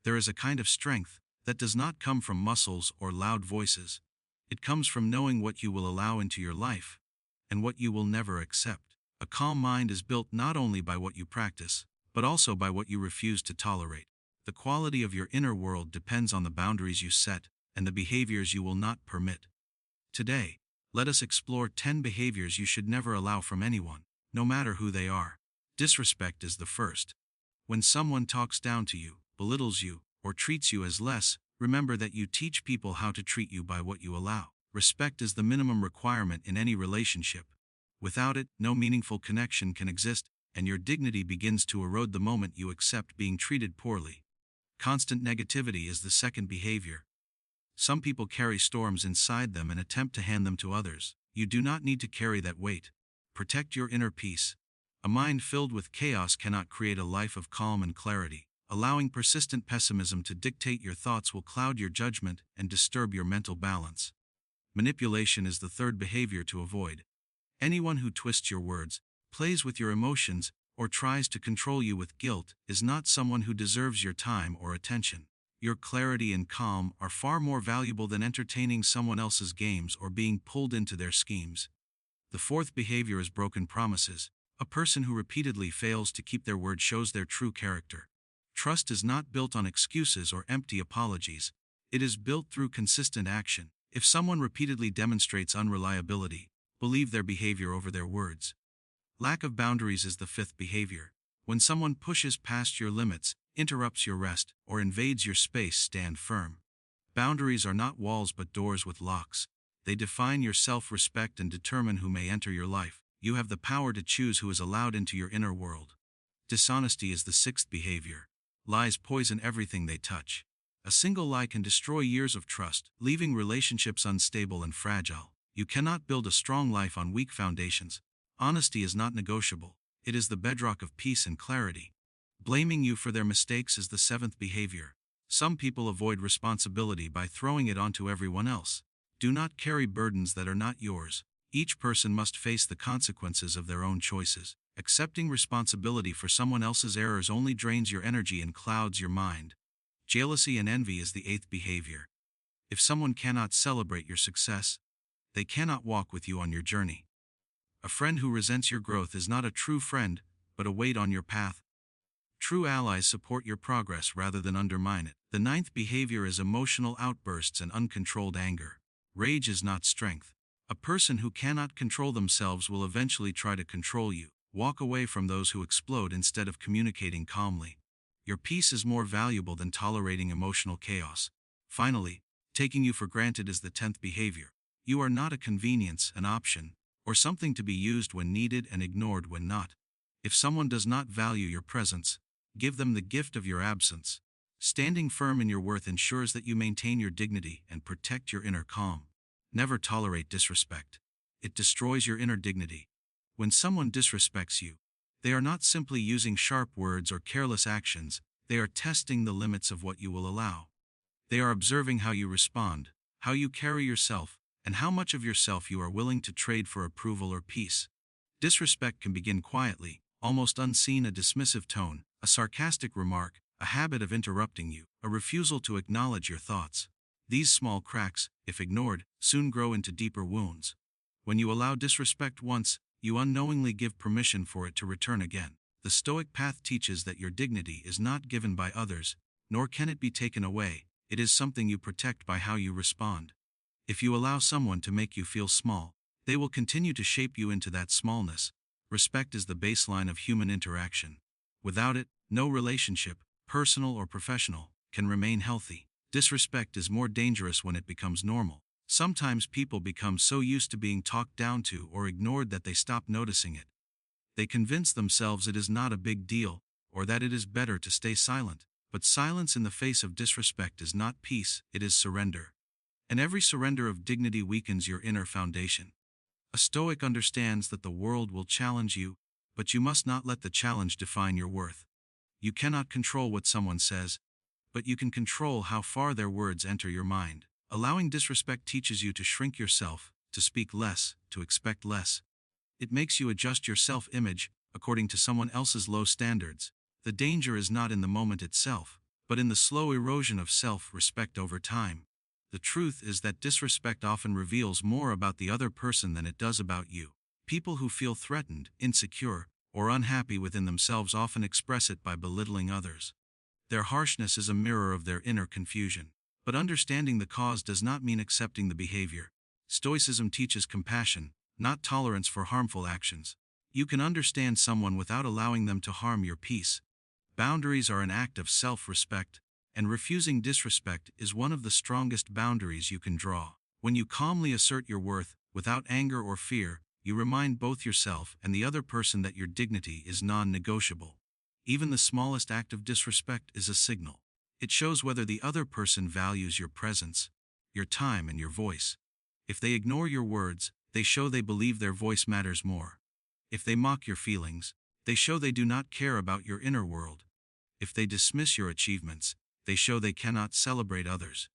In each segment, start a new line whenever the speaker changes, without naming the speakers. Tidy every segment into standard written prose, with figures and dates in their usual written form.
There is a kind of strength that does not come from muscles or loud voices. It comes from knowing what you will allow into your life and what you will never accept. A calm mind is built not only by what you practice, but also by what you refuse to tolerate. The quality of your inner world depends on the boundaries you set and the behaviors you will not permit. Today, let us explore 10 behaviors you should never allow from anyone, no matter who they are. Disrespect is the first. When someone talks down to you, belittles you, or treats you as less, remember that you teach people how to treat you by what you allow. Respect is the minimum requirement in any relationship. Without it, no meaningful connection can exist, and your dignity begins to erode the moment you accept being treated poorly. Constant negativity is the second behavior. Some people carry storms inside them and attempt to hand them to others. You do not need to carry that weight. Protect your inner peace. A mind filled with chaos cannot create a life of calm and clarity. Allowing persistent pessimism to dictate your thoughts will cloud your judgment and disturb your mental balance. Manipulation is the third behavior to avoid. Anyone who twists your words, plays with your emotions, or tries to control you with guilt is not someone who deserves your time or attention. Your clarity and calm are far more valuable than entertaining someone else's games or being pulled into their schemes. The fourth behavior is broken promises. A person who repeatedly fails to keep their word shows their true character. Trust is not built on excuses or empty apologies. It is built through consistent action. If someone repeatedly demonstrates unreliability, believe their behavior over their words. Lack of boundaries is the fifth behavior. When someone pushes past your limits, interrupts your rest, or invades your space, stand firm. Boundaries are not walls but doors with locks. They define your self-respect and determine who may enter your life. You have the power to choose who is allowed into your inner world. Dishonesty is the sixth behavior. Lies poison everything they touch. A single lie can destroy years of trust, leaving relationships unstable and fragile. You cannot build a strong life on weak foundations. Honesty is not negotiable. It is the bedrock of peace and clarity. Blaming you for their mistakes is the seventh behavior. Some people avoid responsibility by throwing it onto everyone else. Do not carry burdens that are not yours. Each person must face the consequences of their own choices. Accepting responsibility for someone else's errors only drains your energy and clouds your mind. Jealousy and envy is the eighth behavior. If someone cannot celebrate your success, they cannot walk with you on your journey. A friend who resents your growth is not a true friend, but a weight on your path. True allies support your progress rather than undermine it. The ninth behavior is emotional outbursts and uncontrolled anger. Rage is not strength. A person who cannot control themselves will eventually try to control you. Walk away from those who explode instead of communicating calmly. Your peace is more valuable than tolerating emotional chaos. Finally, taking you for granted is the 10th behavior. You are not a convenience, an option, or something to be used when needed and ignored when not. If someone does not value your presence, give them the gift of your absence. Standing firm in your worth ensures that you maintain your dignity and protect your inner calm. Never tolerate disrespect. It destroys your inner dignity. When someone disrespects you, they are not simply using sharp words or careless actions, they are testing the limits of what you will allow. They are observing how you respond, how you carry yourself, and how much of yourself you are willing to trade for approval or peace. Disrespect can begin quietly, almost unseen: a dismissive tone, a sarcastic remark, a habit of interrupting you, a refusal to acknowledge your thoughts. These small cracks, if ignored, soon grow into deeper wounds. When you allow disrespect once, you unknowingly give permission for it to return again. The Stoic path teaches that your dignity is not given by others, nor can it be taken away. It is something you protect by how you respond. If you allow someone to make you feel small, they will continue to shape you into that smallness. Respect is the baseline of human interaction. Without it, no relationship, personal or professional, can remain healthy. Disrespect is more dangerous when it becomes normal. Sometimes people become so used to being talked down to or ignored that they stop noticing it. They convince themselves it is not a big deal, or that it is better to stay silent. But silence in the face of disrespect is not peace, it is surrender. And every surrender of dignity weakens your inner foundation. A Stoic understands that the world will challenge you, but you must not let the challenge define your worth. You cannot control what someone says, but you can control how far their words enter your mind. Allowing disrespect teaches you to shrink yourself, to speak less, to expect less. It makes you adjust your self-image according to someone else's low standards. The danger is not in the moment itself, but in the slow erosion of self-respect over time. The truth is that disrespect often reveals more about the other person than it does about you. People who feel threatened, insecure, or unhappy within themselves often express it by belittling others. Their harshness is a mirror of their inner confusion. But understanding the cause does not mean accepting the behavior. Stoicism teaches compassion, not tolerance for harmful actions. You can understand someone without allowing them to harm your peace. Boundaries are an act of self-respect, and refusing disrespect is one of the strongest boundaries you can draw. When you calmly assert your worth, without anger or fear, you remind both yourself and the other person that your dignity is non-negotiable. Even the smallest act of disrespect is a signal. It shows whether the other person values your presence, your time, and your voice. If they ignore your words, they show they believe their voice matters more. If they mock your feelings, they show they do not care about your inner world. If they dismiss your achievements, they show they cannot celebrate others.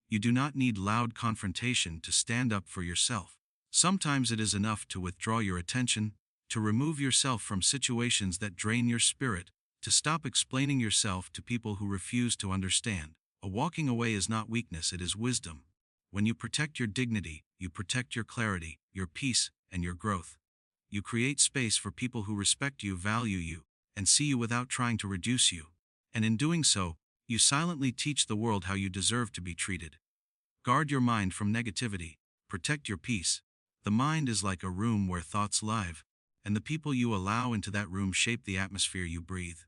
You do not need loud confrontation to stand up for yourself. Sometimes it is enough to withdraw your attention, to remove yourself from situations that drain your spirit, to stop explaining yourself to people who refuse to understand. A walking away is not weakness, it is wisdom. When you protect your dignity, you protect your clarity, your peace, and your growth. You create space for people who respect you, value you, and see you without trying to reduce you. And in doing so, you silently teach the world how you deserve to be treated. Guard your mind from negativity. Protect your peace. The mind is like a room where thoughts live, and the people you allow into that room shape the atmosphere you breathe.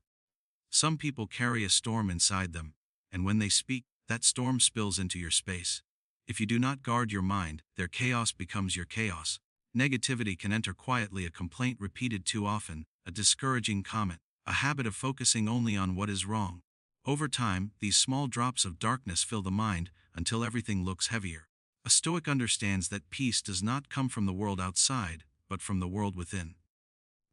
Some people carry a storm inside them, and when they speak, that storm spills into your space. If you do not guard your mind, their chaos becomes your chaos. Negativity can enter quietly, a complaint repeated too often, a discouraging comment, a habit of focusing only on what is wrong. Over time, these small drops of darkness fill the mind until everything looks heavier. A Stoic understands that peace does not come from the world outside, but from the world within.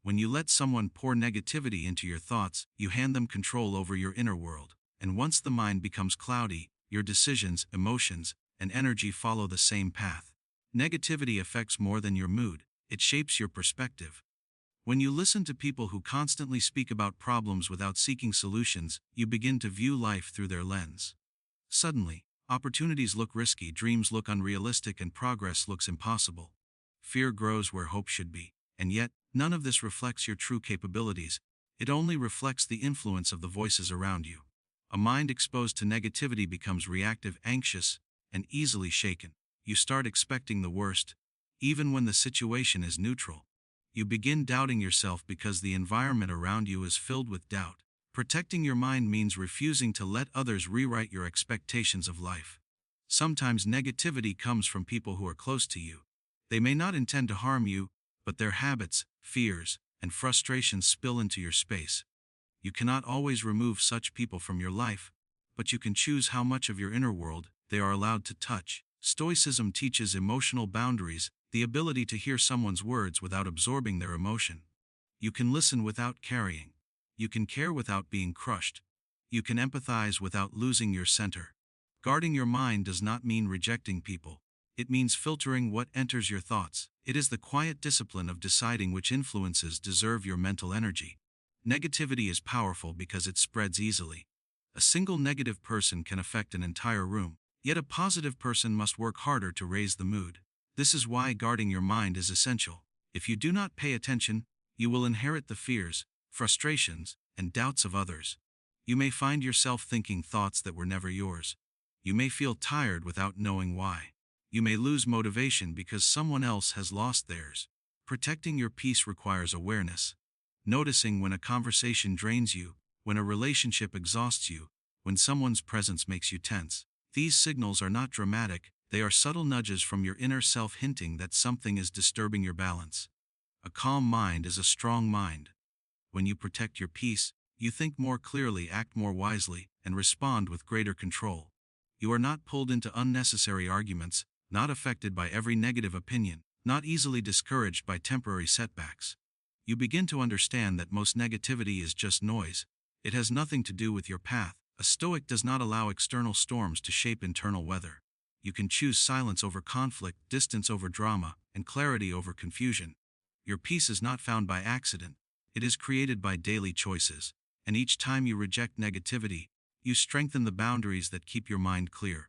When you let someone pour negativity into your thoughts, you hand them control over your inner world. And once the mind becomes cloudy, your decisions, emotions, and energy follow the same path. Negativity affects more than your mood, it shapes your perspective. When you listen to people who constantly speak about problems without seeking solutions, you begin to view life through their lens. Suddenly, opportunities look risky, dreams look unrealistic, and progress looks impossible. Fear grows where hope should be. And yet, none of this reflects your true capabilities, it only reflects the influence of the voices around you. A mind exposed to negativity becomes reactive, anxious, and easily shaken. You start expecting the worst, even when the situation is neutral. You begin doubting yourself because the environment around you is filled with doubt. Protecting your mind means refusing to let others rewrite your expectations of life. Sometimes negativity comes from people who are close to you. They may not intend to harm you, but their habits, fears, and frustrations spill into your space. You cannot always remove such people from your life, but you can choose how much of your inner world they are allowed to touch. Stoicism teaches emotional boundaries, the ability to hear someone's words without absorbing their emotion. You can listen without carrying. You can care without being crushed. You can empathize without losing your center. Guarding your mind does not mean rejecting people. It means filtering what enters your thoughts. It is the quiet discipline of deciding which influences deserve your mental energy. Negativity is powerful because it spreads easily. A single negative person can affect an entire room, yet a positive person must work harder to raise the mood. This is why guarding your mind is essential. If you do not pay attention, you will inherit the fears, frustrations, and doubts of others. You may find yourself thinking thoughts that were never yours. You may feel tired without knowing why. You may lose motivation because someone else has lost theirs. Protecting your peace requires awareness. Noticing when a conversation drains you, when a relationship exhausts you, when someone's presence makes you tense. These signals are not dramatic, they are subtle nudges from your inner self hinting that something is disturbing your balance. A calm mind is a strong mind. When you protect your peace, you think more clearly, act more wisely, and respond with greater control. You are not pulled into unnecessary arguments, not affected by every negative opinion, not easily discouraged by temporary setbacks. You begin to understand that most negativity is just noise. It has nothing to do with your path. A Stoic does not allow external storms to shape internal weather. You can choose silence over conflict, distance over drama, and clarity over confusion. Your peace is not found by accident. It is created by daily choices. And each time you reject negativity, you strengthen the boundaries that keep your mind clear.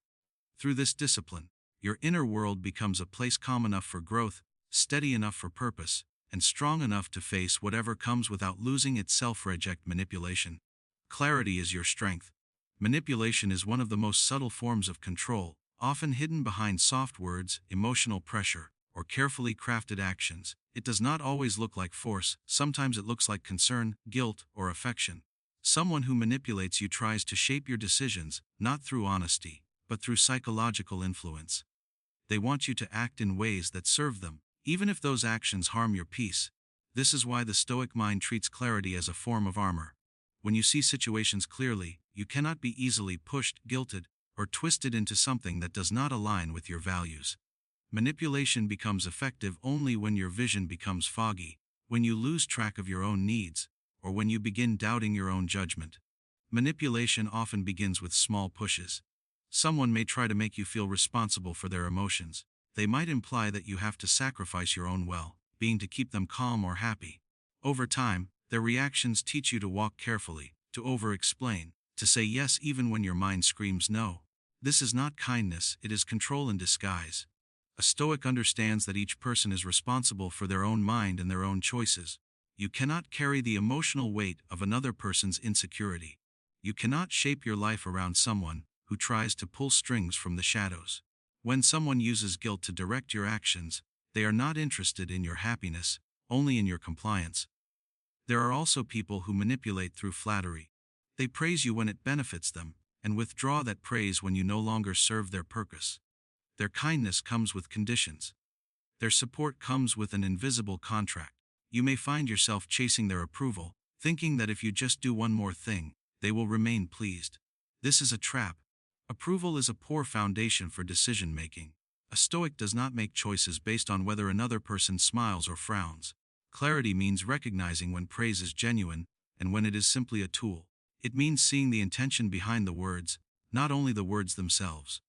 Through this discipline, your inner world becomes a place calm enough for growth, steady enough for purpose, and strong enough to face whatever comes without losing itself. Reject manipulation. Clarity is your strength. Manipulation is one of the most subtle forms of control, often hidden behind soft words, emotional pressure, or carefully crafted actions. It does not always look like force, sometimes it looks like concern, guilt, or affection. Someone who manipulates you tries to shape your decisions, not through honesty, but through psychological influence. They want you to act in ways that serve them, even if those actions harm your peace. This is why the Stoic mind treats clarity as a form of armor. When you see situations clearly, you cannot be easily pushed, guilted, or twisted into something that does not align with your values. Manipulation becomes effective only when your vision becomes foggy, when you lose track of your own needs, or when you begin doubting your own judgment. Manipulation often begins with small pushes. Someone may try to make you feel responsible for their emotions. They might imply that you have to sacrifice your own well-being to keep them calm or happy. Over time, their reactions teach you to walk carefully, to over-explain, to say yes even when your mind screams no. This is not kindness, it is control in disguise. A Stoic understands that each person is responsible for their own mind and their own choices. You cannot carry the emotional weight of another person's insecurity. You cannot shape your life around someone who tries to pull strings from the shadows. When someone uses guilt to direct your actions, they are not interested in your happiness, only in your compliance. There are also people who manipulate through flattery. They praise you when it benefits them, and withdraw that praise when you no longer serve their purpose. Their kindness comes with conditions. Their support comes with an invisible contract. You may find yourself chasing their approval, thinking that if you just do one more thing, they will remain pleased. This is a trap. Approval is a poor foundation for decision-making. A Stoic does not make choices based on whether another person smiles or frowns. Clarity means recognizing when praise is genuine, and when it is simply a tool. It means seeing the intention behind the words, not only the words themselves.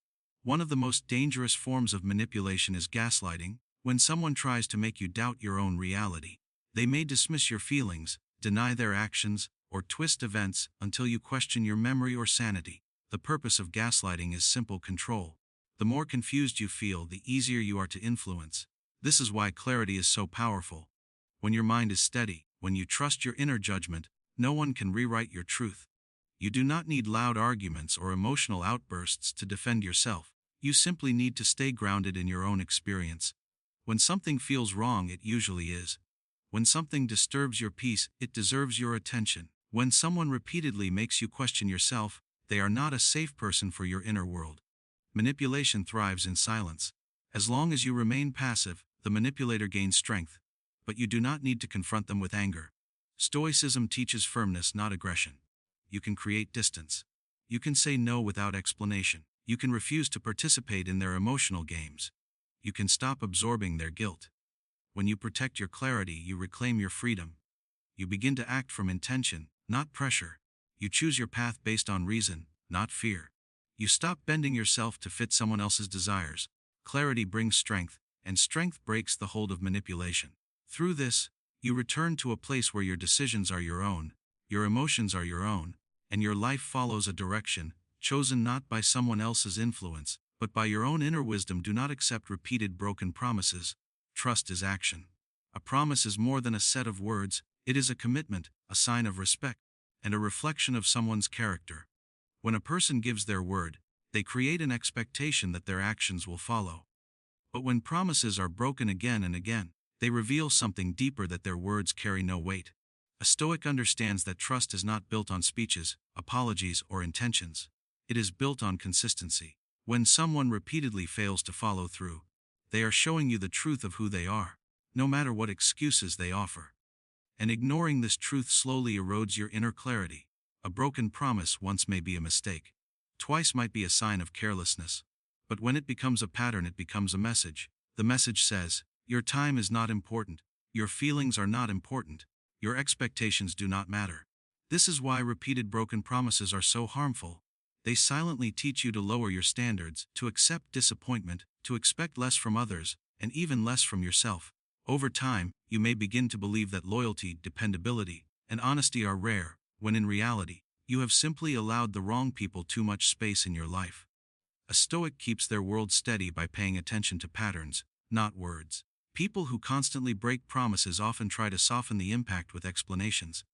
One of the most dangerous forms of manipulation is gaslighting. When someone tries to make you doubt your own reality, they may dismiss your feelings, deny their actions, or twist events until you question your memory or sanity. The purpose of gaslighting is simple control. The more confused you feel, the easier you are to influence. This is why clarity is so powerful. When your mind is steady, when you trust your inner judgment, no one can rewrite your truth. You do not need loud arguments or emotional outbursts to defend yourself. You simply need to stay grounded in your own experience. When something feels wrong, it usually is. When something disturbs your peace, it deserves your attention. When someone repeatedly makes you question yourself, they are not a safe person for your inner world. Manipulation thrives in silence. As long as you remain passive, the manipulator gains strength. But you do not need to confront them with anger. Stoicism teaches firmness, not aggression. You can create distance. You can say no without explanation. You can refuse to participate in their emotional games. You can stop absorbing their guilt. When you protect your clarity, you reclaim your freedom. You begin to act from intention, not pressure. You choose your path based on reason, not fear. You stop bending yourself to fit someone else's desires. Clarity brings strength, and strength breaks the hold of manipulation. Through this, you return to a place where your decisions are your own, your emotions are your own, and your life follows a direction, chosen not by someone else's influence, but by your own inner wisdom. Do not accept repeated broken promises. Trust is action. A promise is more than a set of words, it is a commitment, a sign of respect, and a reflection of someone's character. When a person gives their word, they create an expectation that their actions will follow. But when promises are broken again and again, they reveal something deeper, that their words carry no weight. A Stoic understands that trust is not built on speeches, apologies, or intentions. It is built on consistency. When someone repeatedly fails to follow through, they are showing you the truth of who they are, no matter what excuses they offer. And ignoring this truth slowly erodes your inner clarity. A broken promise once may be a mistake. Twice might be a sign of carelessness. But when it becomes a pattern, it becomes a message. The message says, your time is not important, your feelings are not important, your expectations do not matter. This is why repeated broken promises are so harmful. They silently teach you to lower your standards, to accept disappointment, to expect less from others, and even less from yourself. Over time, you may begin to believe that loyalty, dependability, and honesty are rare, when in reality, You have simply allowed the wrong people too much space in your life. A Stoic keeps their world steady by paying attention to patterns, not words. People who constantly break promises often try to soften the impact with explanations.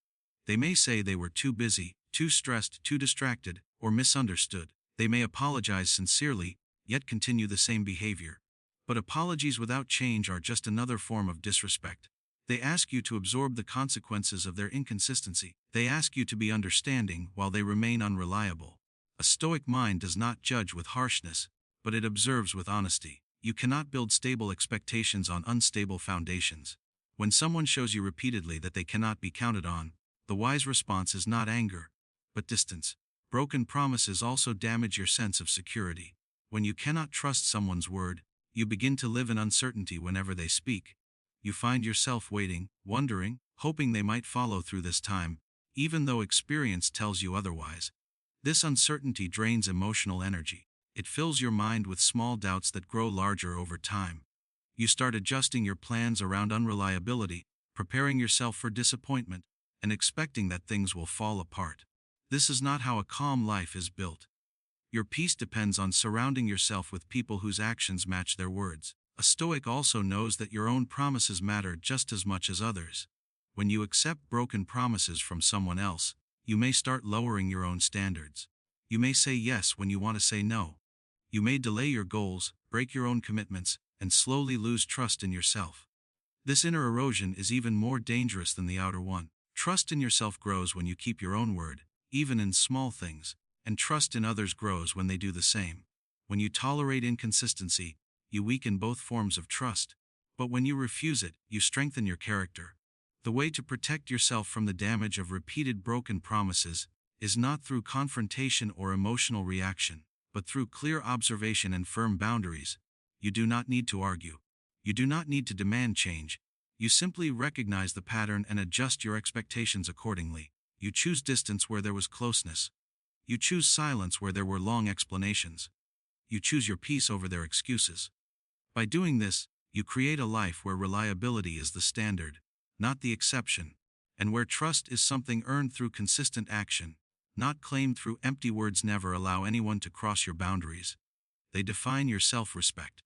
They may say they were too busy, too stressed, too distracted, or misunderstood. They may apologize sincerely, yet continue the same behavior. But apologies without change are just another form of disrespect. They ask you to absorb the consequences of their inconsistency. They ask you to be understanding while they remain unreliable. A Stoic mind does not judge with harshness, but it observes with honesty. You cannot build stable expectations on unstable foundations. When someone shows you repeatedly that they cannot be counted on, the wise response is not anger, but distance. Broken promises also damage your sense of security. When you cannot trust someone's word, you begin to live in uncertainty whenever they speak. You find yourself waiting, wondering, hoping they might follow through this time, even though experience tells you otherwise. This uncertainty drains emotional energy. It fills your mind with small doubts that grow larger over time. You start adjusting your plans around unreliability, preparing yourself for disappointment, and expecting that things will fall apart. This is not how a calm life is built. Your peace depends on surrounding yourself with people whose actions match their words. A Stoic also knows that your own promises matter just as much as others. When you accept broken promises from someone else, you may start lowering your own standards. You may say yes when you want to say no. You may delay your goals, break your own commitments, and slowly lose trust in yourself. This inner erosion is even more dangerous than the outer one. Trust in yourself grows when you keep your own word, even in small things, and trust in others grows when they do the same. When you tolerate inconsistency, you weaken both forms of trust, but when you refuse it, you strengthen your character. The way to protect yourself from the damage of repeated broken promises is not through confrontation or emotional reaction, but through clear observation and firm boundaries. You do not need to argue. You do not need to demand change. You simply recognize the pattern and adjust your expectations accordingly. You choose distance where there was closeness. You choose silence where there were long explanations. You choose your peace over their excuses. By doing this, you create a life where reliability is the standard, not the exception, and where trust is something earned through consistent action, not claimed through empty words. Never allow anyone to cross your boundaries. They define your self-respect.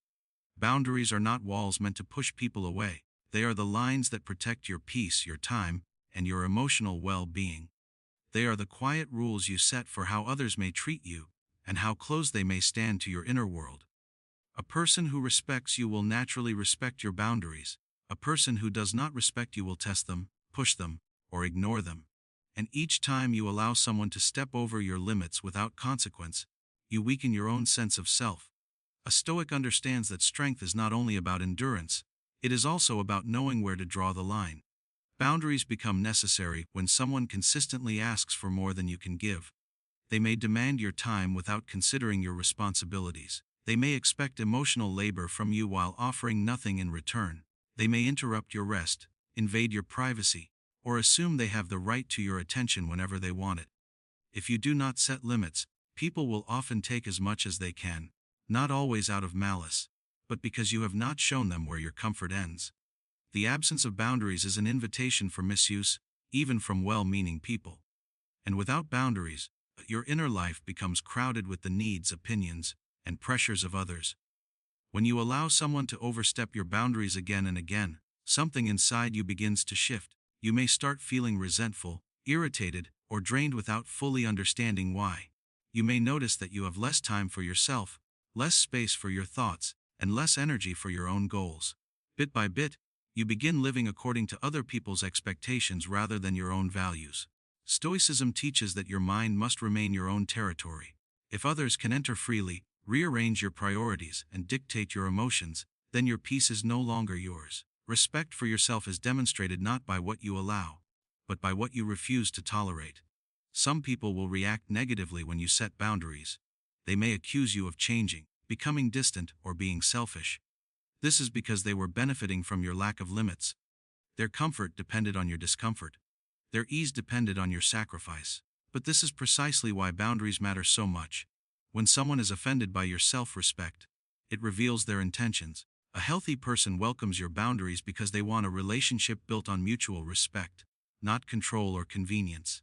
Boundaries are not walls meant to push people away. They are the lines that protect your peace, your time, and your emotional well-being. They are the quiet rules you set for how others may treat you, and how close they may stand to your inner world. A person who respects you will naturally respect your boundaries. A person who does not respect you will test them, push them, or ignore them. And each time you allow someone to step over your limits without consequence, you weaken your own sense of self. A Stoic understands that strength is not only about endurance, it is also about knowing where to draw the line. Boundaries become necessary when someone consistently asks for more than you can give. They may demand your time without considering your responsibilities. They may expect emotional labor from you while offering nothing in return. They may interrupt your rest, invade your privacy, or assume they have the right to your attention whenever they want it. If you do not set limits, people will often take as much as they can, not always out of malice, but because you have not shown them where your comfort ends. The absence of boundaries is an invitation for misuse, even from well-meaning people. And without boundaries, your inner life becomes crowded with the needs, opinions, and pressures of others. When you allow someone to overstep your boundaries again and again, something inside you begins to shift. You may start feeling resentful, irritated, or drained without fully understanding why. You may notice that you have less time for yourself, less space for your thoughts, and less energy for your own goals. Bit by bit, you begin living according to other people's expectations rather than your own values. Stoicism teaches that your mind must remain your own territory. If others can enter freely, rearrange your priorities, and dictate your emotions, then your peace is no longer yours. Respect for yourself is demonstrated not by what you allow, but by what you refuse to tolerate. Some people will react negatively when you set boundaries. They may accuse you of changing, becoming distant, or being selfish. This is because they were benefiting from your lack of limits. Their comfort depended on your discomfort. Their ease depended on your sacrifice. But this is precisely why boundaries matter so much. When someone is offended by your self-respect, it reveals their intentions. A healthy person welcomes your boundaries because they want a relationship built on mutual respect, not control or convenience.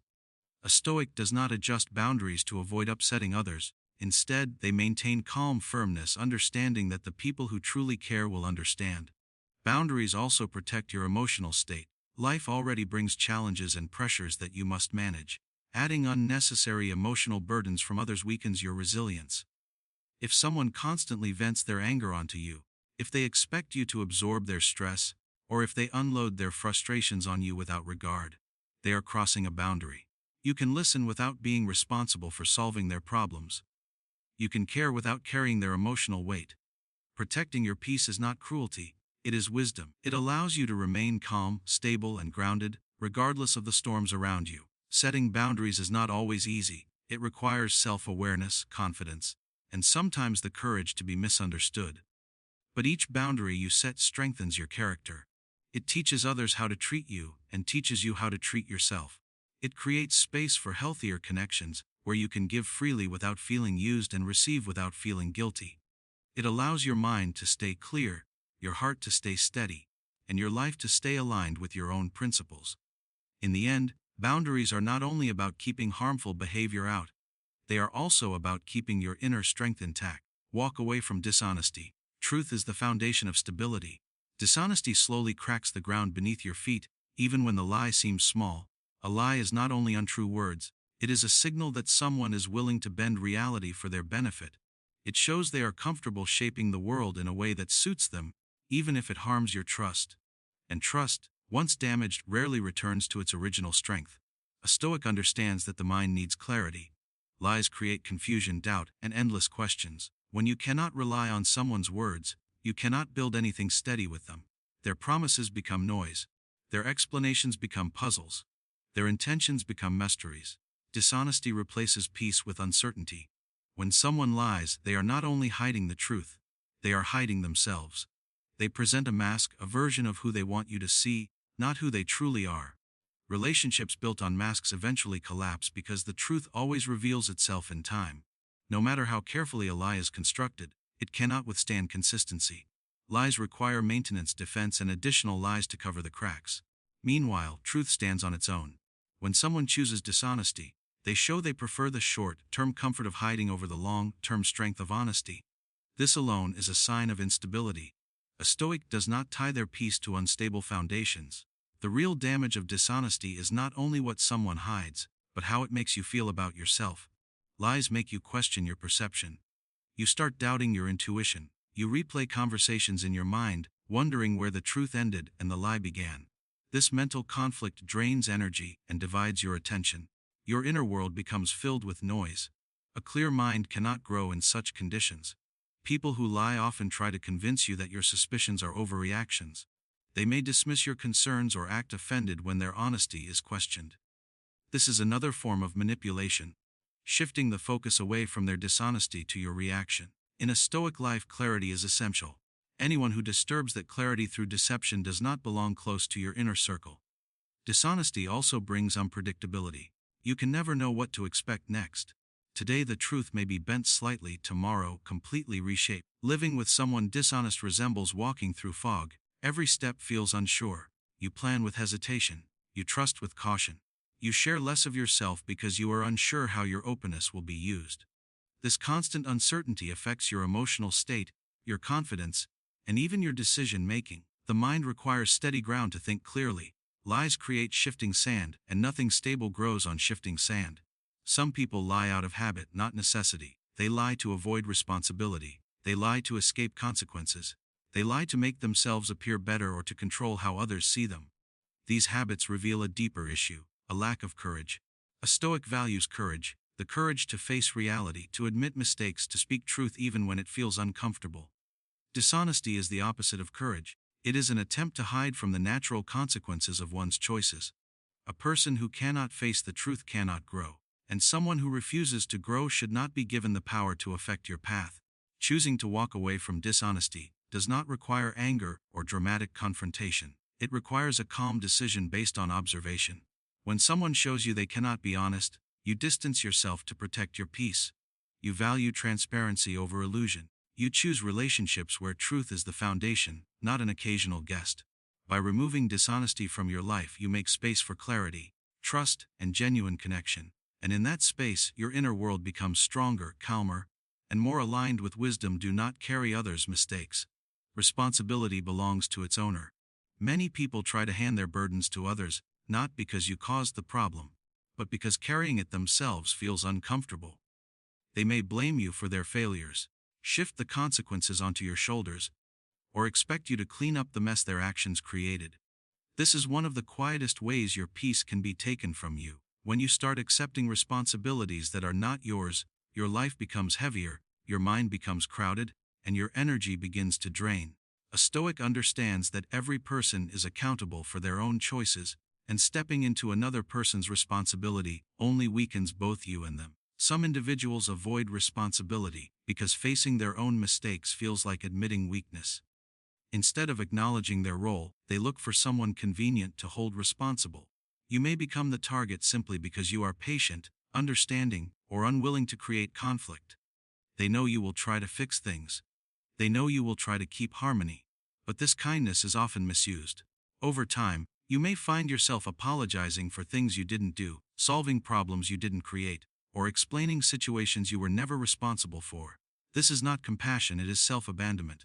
A Stoic does not adjust boundaries to avoid upsetting others. Instead, they maintain calm firmness, understanding that the people who truly care will understand. Boundaries also protect your emotional state. Life already brings challenges and pressures that you must manage. Adding unnecessary emotional burdens from others weakens your resilience. If someone constantly vents their anger onto you, if they expect you to absorb their stress, or if they unload their frustrations on you without regard, they are crossing a boundary. You can listen without being responsible for solving their problems. You can care without carrying their emotional weight. Protecting your peace is not cruelty, it is wisdom. It allows you to remain calm, stable, and grounded, regardless of the storms around you. Setting boundaries is not always easy. It requires self-awareness, confidence, and sometimes the courage to be misunderstood. But each boundary you set strengthens your character. It teaches others how to treat you, and teaches you how to treat yourself. It creates space for healthier connections, where you can give freely without feeling used and receive without feeling guilty. It allows your mind to stay clear, your heart to stay steady, and your life to stay aligned with your own principles. In the end, boundaries are not only about keeping harmful behavior out, they are also about keeping your inner strength intact. Walk away from dishonesty. Truth is the foundation of stability. Dishonesty slowly cracks the ground beneath your feet, even when the lie seems small. A lie is not only untrue words, it is a signal that someone is willing to bend reality for their benefit. It shows they are comfortable shaping the world in a way that suits them, even if it harms your trust. And trust, once damaged, rarely returns to its original strength. A Stoic understands that the mind needs clarity. Lies create confusion, doubt, and endless questions. When you cannot rely on someone's words, you cannot build anything steady with them. Their promises become noise. Their explanations become puzzles. Their intentions become mysteries. Dishonesty replaces peace with uncertainty. When someone lies, they are not only hiding the truth, they are hiding themselves. They present a mask, a version of who they want you to see, not who they truly are. Relationships built on masks eventually collapse because the truth always reveals itself in time. No matter how carefully a lie is constructed, it cannot withstand consistency. Lies require maintenance, defense, and additional lies to cover the cracks. Meanwhile, truth stands on its own. When someone chooses dishonesty, they show they prefer the short-term comfort of hiding over the long-term strength of honesty. This alone is a sign of instability. A Stoic does not tie their peace to unstable foundations. The real damage of dishonesty is not only what someone hides, but how it makes you feel about yourself. Lies make you question your perception. You start doubting your intuition. You replay conversations in your mind, wondering where the truth ended and the lie began. This mental conflict drains energy and divides your attention. Your inner world becomes filled with noise. A clear mind cannot grow in such conditions. People who lie often try to convince you that your suspicions are overreactions. They may dismiss your concerns or act offended when their honesty is questioned. This is another form of manipulation, shifting the focus away from their dishonesty to your reaction. In a Stoic life, clarity is essential. Anyone who disturbs that clarity through deception does not belong close to your inner circle. Dishonesty also brings unpredictability. You can never know what to expect next. Today the truth may be bent slightly, tomorrow completely reshaped. Living with someone dishonest resembles walking through fog. Every step feels unsure. You plan with hesitation. You trust with caution. You share less of yourself because you are unsure how your openness will be used. This constant uncertainty affects your emotional state, your confidence, and even your decision-making. The mind requires steady ground to think clearly. Lies create shifting sand, and nothing stable grows on shifting sand. Some people lie out of habit, not necessity. They lie to avoid responsibility. They lie to escape consequences. They lie to make themselves appear better or to control how others see them. These habits reveal a deeper issue, a lack of courage. A Stoic values courage, the courage to face reality, to admit mistakes, to speak truth even when it feels uncomfortable. Dishonesty is the opposite of courage. It is an attempt to hide from the natural consequences of one's choices. A person who cannot face the truth cannot grow, and someone who refuses to grow should not be given the power to affect your path. Choosing to walk away from dishonesty does not require anger or dramatic confrontation. It requires a calm decision based on observation. When someone shows you they cannot be honest, you distance yourself to protect your peace. You value transparency over illusion. You choose relationships where truth is the foundation, not an occasional guest. By removing dishonesty from your life, you make space for clarity. trust, and genuine connection. And in that space, your inner world becomes stronger, calmer, and more aligned with wisdom. Do not carry others' mistakes. Responsibility belongs to its owner. Many people try to hand their burdens to others, not because you caused the problem, but because carrying it themselves feels uncomfortable. They may blame you for their failures, shift the consequences onto your shoulders, or expect you to clean up the mess their actions created. This is one of the quietest ways your peace can be taken from you. When you start accepting responsibilities that are not yours, your life becomes heavier, your mind becomes crowded, and your energy begins to drain. A Stoic understands that every person is accountable for their own choices, and stepping into another person's responsibility only weakens both you and them. Some individuals avoid responsibility because facing their own mistakes feels like admitting weakness. Instead of acknowledging their role, they look for someone convenient to hold responsible. You may become the target simply because you are patient, understanding, or unwilling to create conflict. They know you will try to fix things. They know you will try to keep harmony. But this kindness is often misused. Over time, you may find yourself apologizing for things you didn't do, solving problems you didn't create, or explaining situations you were never responsible for. This is not compassion, it is self-abandonment.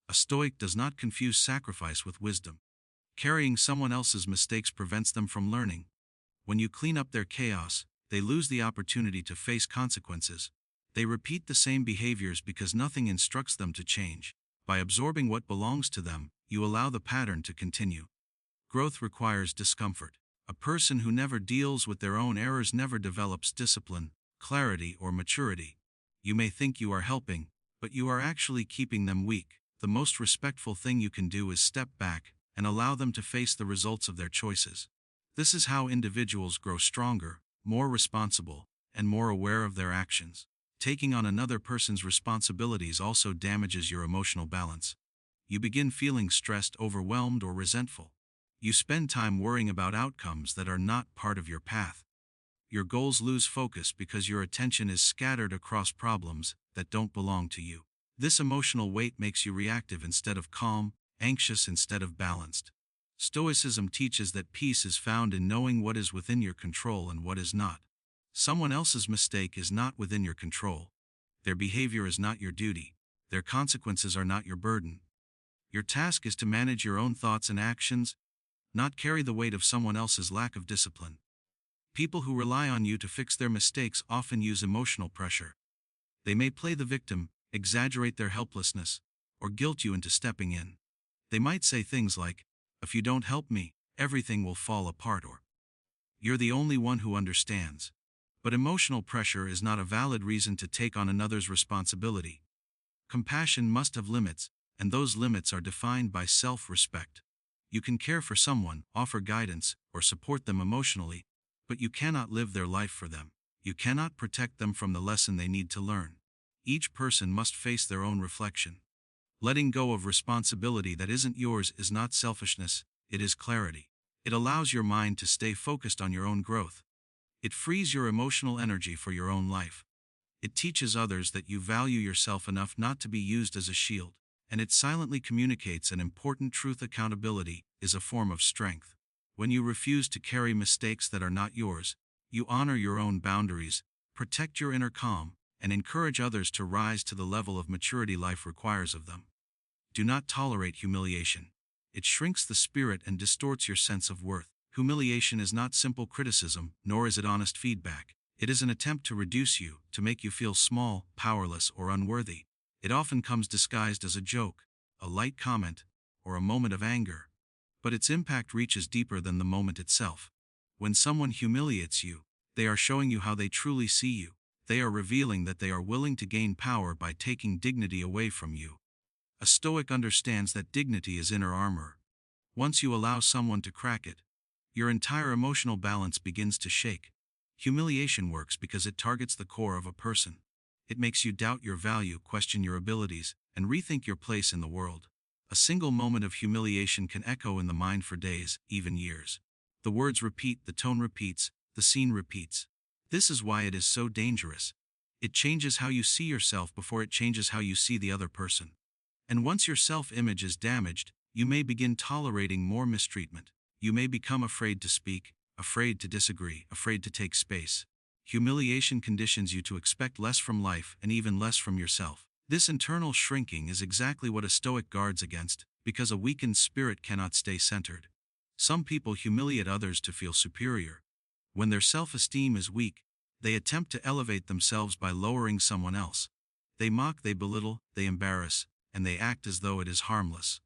A Stoic does not confuse sacrifice with wisdom. Carrying someone else's mistakes prevents them from learning. When you clean up their chaos, they lose the opportunity to face consequences. They repeat the same behaviors because nothing instructs them to change. By absorbing what belongs to them, you allow the pattern to continue. Growth requires discomfort. A person who never deals with their own errors never develops discipline, clarity, or maturity. You may think you are helping, but you are actually keeping them weak. The most respectful thing you can do is step back and allow them to face the results of their choices. This is how individuals grow stronger, more responsible, and more aware of their actions. Taking on another person's responsibilities also damages your emotional balance. You begin feeling stressed, overwhelmed, or resentful. You spend time worrying about outcomes that are not part of your path. Your goals lose focus because your attention is scattered across problems that don't belong to you. This emotional weight makes you reactive instead of calm, anxious instead of balanced. Stoicism teaches that peace is found in knowing what is within your control and what is not. Someone else's mistake is not within your control. Their behavior is not your duty. Their consequences are not your burden. Your task is to manage your own thoughts and actions, not carry the weight of someone else's lack of discipline. People who rely on you to fix their mistakes often use emotional pressure. They may play the victim, exaggerate their helplessness, or guilt you into stepping in. They might say things like, "If you don't help me, everything will fall apart," or "You're the only one who understands." But emotional pressure is not a valid reason to take on another's responsibility. Compassion must have limits, and those limits are defined by self-respect. You can care for someone, offer guidance, or support them emotionally, but you cannot live their life for them. You cannot protect them from the lesson they need to learn. Each person must face their own reflection. Letting go of responsibility that isn't yours is not selfishness, it is clarity. It allows your mind to stay focused on your own growth. It frees your emotional energy for your own life. It teaches others that you value yourself enough not to be used as a shield, and it silently communicates an important truth: accountability is a form of strength. When you refuse to carry mistakes that are not yours, you honor your own boundaries, protect your inner calm, and encourage others to rise to the level of maturity life requires of them. Do not tolerate humiliation. It shrinks the spirit and distorts your sense of worth. Humiliation is not simple criticism, nor is it honest feedback. It is an attempt to reduce you, to make you feel small, powerless, or unworthy. It often comes disguised as a joke, a light comment, or a moment of anger. But its impact reaches deeper than the moment itself. When someone humiliates you, they are showing you how they truly see you. They are revealing that they are willing to gain power by taking dignity away from you. A Stoic understands that dignity is inner armor. Once you allow someone to crack it, your entire emotional balance begins to shake. Humiliation works because it targets the core of a person. It makes you doubt your value, question your abilities, and rethink your place in the world. A single moment of humiliation can echo in the mind for days, even years. The words repeat, the tone repeats, the scene repeats. This is why it is so dangerous. It changes how you see yourself before it changes how you see the other person. And once your self-image is damaged, you may begin tolerating more mistreatment. You may become afraid to speak, afraid to disagree, afraid to take space. Humiliation conditions you to expect less from life and even less from yourself. This internal shrinking is exactly what a Stoic guards against, because a weakened spirit cannot stay centered. Some people humiliate others to feel superior. When their self-esteem is weak, they attempt to elevate themselves by lowering someone else. They mock, they belittle, they embarrass, and they act as though it is harmless.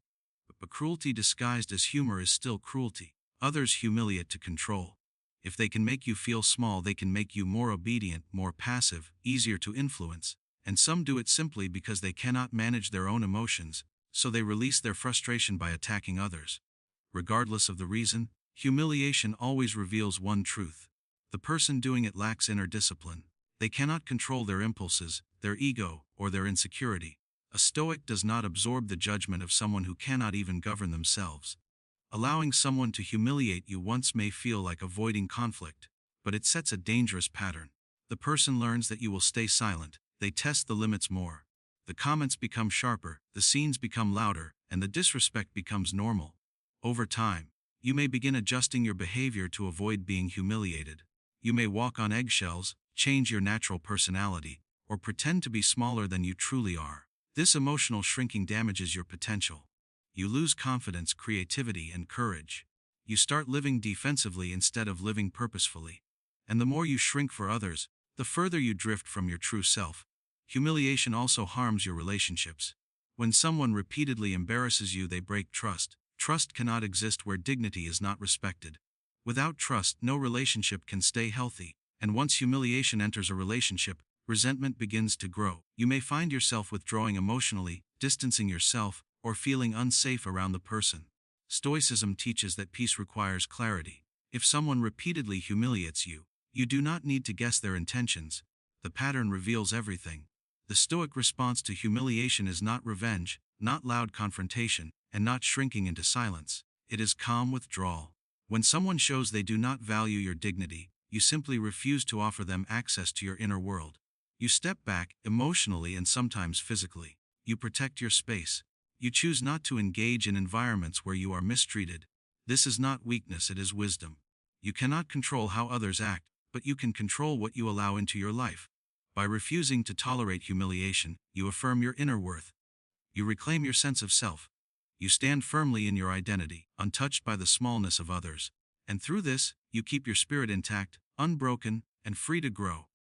But cruelty disguised as humor is still cruelty. Others humiliate to control. If they can make you feel small, they can make you more obedient, more passive, easier to influence. And some do it simply because they cannot manage their own emotions, so they release their frustration by attacking others. Regardless of the reason, humiliation always reveals one truth. The person doing it lacks inner discipline. They cannot control their impulses, their ego, or their insecurity. A Stoic does not absorb the judgment of someone who cannot even govern themselves. Allowing someone to humiliate you once may feel like avoiding conflict, but it sets a dangerous pattern. The person learns that you will stay silent. They test the limits more. The comments become sharper, the scenes become louder, and the disrespect becomes normal. Over time, you may begin adjusting your behavior to avoid being humiliated. You may walk on eggshells, change your natural personality, or pretend to be smaller than you truly are. This emotional shrinking damages your potential. You lose confidence, creativity, and courage. You start living defensively instead of living purposefully. And the more you shrink for others, the further you drift from your true self. Humiliation also harms your relationships. When someone repeatedly embarrasses you, they break trust. Trust cannot exist where dignity is not respected. Without trust, no relationship can stay healthy. And once humiliation enters a relationship, resentment begins to grow. You may find yourself withdrawing emotionally, distancing yourself, or feeling unsafe around the person. Stoicism teaches that peace requires clarity. If someone repeatedly humiliates you, you do not need to guess their intentions. The pattern reveals everything. The Stoic response to humiliation is not revenge, not loud confrontation, and not shrinking into silence. It is calm withdrawal. When someone shows they do not value your dignity, you simply refuse to offer them access to your inner world. You step back, emotionally and sometimes physically. You protect your space. You choose not to engage in environments where you are mistreated. This is not weakness, it is wisdom. You cannot control how others act, but you can control what you allow into your life. By refusing to tolerate humiliation, you affirm your inner worth. You reclaim your sense of self. You stand firmly in your identity, untouched by the smallness of others. And through this, you keep your spirit intact, unbroken, and free to grow.